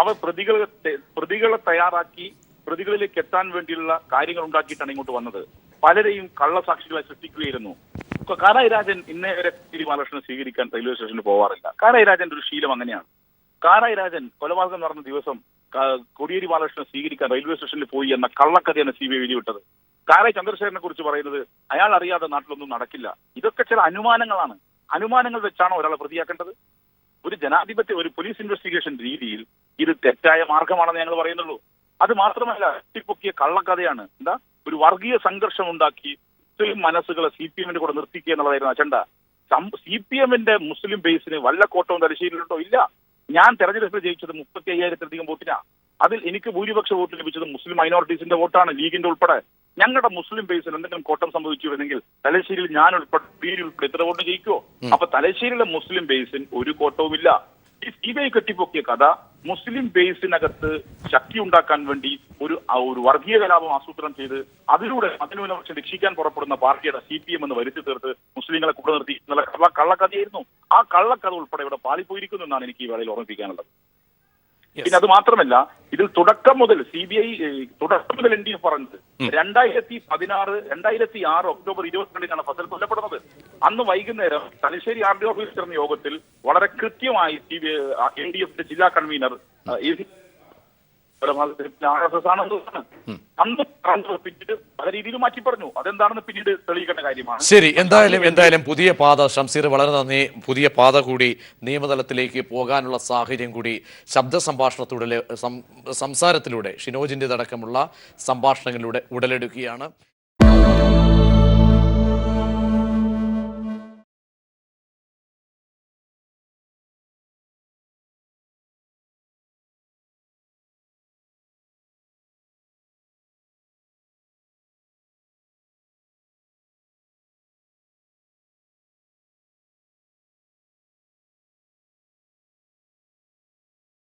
അവർ പ്രതികളെ തയ്യാറാക്കി പ്രതികളിലേക്ക് എത്താൻ വേണ്ടിയുള്ള കാര്യങ്ങൾ ഉണ്ടാക്കിയിട്ടാണ് ഇങ്ങോട്ട് വന്നത്. പലരെയും കള്ളസാക്ഷികളെ സൃഷ്ടിക്കുകയായിരുന്നു. കാരായി രാജൻ ഇന്നേ വരെ ബാലകൃഷ്ണനെ സ്വീകരിക്കാൻ റെയിൽവേ സ്റ്റേഷനിൽ പോവാറില്ല. കാരായി രാജന്റെ ഒരു ശീലം അങ്ങനെയാണ്. കാരായി രാജൻ കൊലപാതകം നടന്ന ദിവസം കോടിയേരി ബാലകൃഷ്ണനെ സ്വീകരിക്കാൻ റെയിൽവേ സ്റ്റേഷനിൽ പോയി എന്ന കള്ളക്കഥയാണ് CBI എഴുതിവിട്ടത്. കാരായി ചന്ദ്രശേഖരനെ കുറിച്ച് പറയുന്നത് അയാൾ അറിയാതെ നാട്ടിലൊന്നും നടക്കില്ല. ഇതൊക്കെ ചില അനുമാനങ്ങളാണ്. അനുമാനങ്ങൾ വെച്ചാണോ ഒരാളെ പ്രതിയാക്കേണ്ടത്? ഒരു ജനാധിപത്യ, ഒരു പോലീസ് ഇൻവെസ്റ്റിഗേഷൻ രീതിയിൽ ഇത് തെറ്റായ മാർഗമാണെന്ന് ഞങ്ങൾ പറയുന്നുള്ളൂ. അത് മാത്രമല്ല, പൊക്കിയ കള്ളക്കഥയാണ്. എന്താ, ഒരു വർഗീയ സംഘർഷം ഉണ്ടാക്കി മുസ്ലിം മനസ്സുകളെ CPMന്റെ കൂടെ നിർത്തിക്കുക എന്നുള്ളതായിരുന്നു അജണ്ട. CPMന്റെ മുസ്ലിം ബേസിന് വല്ല കോട്ടവും തലശ്ശേരിയിലുണ്ടോ? ഇല്ല. ഞാൻ തെരഞ്ഞെടുപ്പിൽ ജയിച്ചത് 35,000-ലധികം വോട്ടിനാണ്. അതിൽ എനിക്ക് ഭൂരിപക്ഷ വോട്ട് ലഭിച്ചത് മുസ്ലിം മൈനോറിറ്റീസിന്റെ വോട്ടാണ്, ലീഗിന്റെ ഉൾപ്പെടെ. ഞങ്ങളുടെ മുസ്ലിം ബേസിൽ എന്തെങ്കിലും കോട്ടം സംഭവിച്ചിരുന്നെങ്കിൽ തലശ്ശേരിയിൽ ഞാൻ ഉൾപ്പെടെ ഉൾപ്പെടെ എത്ര വോട്ട് ജയിക്കുമോ? അപ്പൊ തലശ്ശേരിയിലെ മുസ്ലിം ബേസിൽ ഒരു കോട്ടവുമില്ല. ഈ CBI കെട്ടിപ്പൊക്കിയ കഥ മുസ്ലിം ബേസിനകത്ത് ശക്തി ഉണ്ടാക്കാൻ വേണ്ടി ഒരു വർഗീയ കലാപം ആസൂത്രണം ചെയ്ത് അതിലൂടെ മതന്യൂനപക്ഷം രക്ഷിക്കാൻ പുറപ്പെടുന്ന പാർട്ടിയുടെ CPM എന്ന് വരുത്തി തീർത്ത് മുസ്ലിങ്ങളെ കൂടെ നിർത്തി എന്നുള്ള കള്ളക്കഥയായിരുന്നു. ആ കള്ളക്കഥ ഉൾപ്പെടെ ഇവിടെ പാളിപ്പോയിരിക്കുന്നു എന്നാണ് എനിക്ക് ഈ വേളയിൽ ഓർമ്മിപ്പിക്കാനുള്ളത്. പിന്നെ അത് മാത്രമല്ല, ഇതിൽ തുടക്കം മുതൽ CBI NDF പറഞ്ഞത് 2006 ഒക്ടോബർ 22-നാണ് ഫസൽ കൊല്ലപ്പെടുന്നത്. അന്ന് വൈകുന്നേരം തലശ്ശേരി RD ഓഫീസിൽ ചേർന്ന യോഗത്തിൽ വളരെ കൃത്യമായി NDFന്റെ ജില്ലാ കൺവീനർ കൊലപാതകത്തിന് RSS ആണെന്നതാണ് അന്ന് പിന്നീട് പല രീതിയിൽ മാറ്റി പറഞ്ഞു. അതെന്താണെന്ന് പിന്നീട് തെളിയിക്കേണ്ട കാര്യമാണ്. ശരി, എന്തായാലും പുതിയ പാത, ഷംസീർ വളരെ നന്ദി. പുതിയ പാത കൂടി നിയമതലത്തിലേക്ക് പോകാനുള്ള സാഹചര്യം കൂടി ശബ്ദ സംഭാഷണത്തിലൂടെ സംസാരത്തിലൂടെ ഷിനോജിൻ്റെ അടക്കമുള്ള സംഭാഷണങ്ങളിലൂടെ ഉടലെടുക്കുകയാണ്.